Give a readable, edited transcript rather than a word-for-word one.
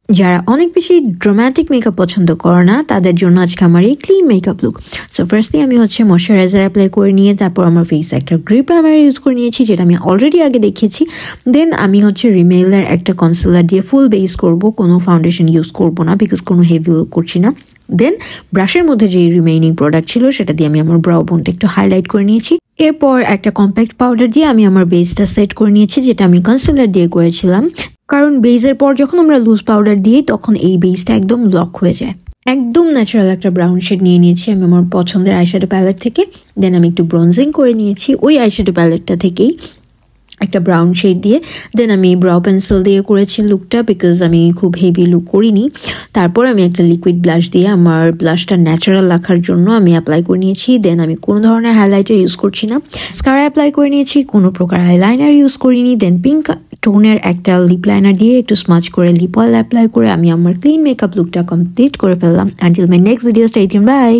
যারা অনেক বেশি ড্রামাটিক মেকআপ পছন্দ করে না তাদের জন্য আজকে আমার এই clean makeup look. So firstly আমি ময়শ্চারাইজার অ্যাপ্লাই করে নিয়ে তারপর আমার ফেসে একটা গ্রে প্রাইমার ইউজ করে নিয়েছি, যেটা আমি অলরেডি আগে দেখিয়েছি। দেন আমি রিমেলের একটা কনসিলার দিয়ে ফুল বেস করব, কোনো ফাউন্ডেশন ইউজ করব না বিকজ কোনো হেভি লুক করছি না। দেন ব্রাশের মধ্যে যে রিমেইনিং প্রোডাক্ট ছিল সেটা দিয়ে আমি আমার ব্রাউ বোনটা একটু হাইলাইট করে নিয়েছি। এরপর একটা কম্প্যাক্ট পাউডার দিয়ে আমি আমার বেসটা সেট করে নিয়েছি, যেটা আমি কনসিলার দিয়ে করেছিলাম। কারণ বেসের পর যখন আমরা লুজ পাউডার দিই তখন এই বেসটা একদম লক হয়ে যায়। একদম ন্যাচারাল একটা ব্রাউন শেড নিয়ে নিয়েছি আমি আমার পছন্দের আইশ্যাডো প্যালেট থেকে। দেন আমি একটু ব্রোনজিং করে নিয়েছি ওই আইশ্যাডো প্যালেটটা থেকেই একটা ব্রাউন শেড দিয়ে। দেন আমি ব্রাউ পেন্সিল দিয়ে করেছি লুকটা বিকজ আমি খুব হেভি লুক করিনি। তারপর আমি একটা লিকুইড ব্লাশ দিয়ে আমার ব্লাশটা ন্যাচারাল রাখার জন্য আমি অ্যাপ্লাই করে নিয়েছি। দেন আমি কোনো ধরনের হাইলাইটার ইউজ করছি না, মাস্কারা অ্যাপ্লাই করে নিয়েছি, কোনো প্রকার আইলাইনার ইউজ করিনি। দেন পিঙ্ক টোনের একটা লিপ লাইনার দিয়ে একটু স্মাচ করে লিপ অয়েল অ্যাপ্লাই করে আমি আমার ক্লিন মেকআপ লুকটা কমপ্লিট করে ফেললাম। Until my next video, stay tuned, by.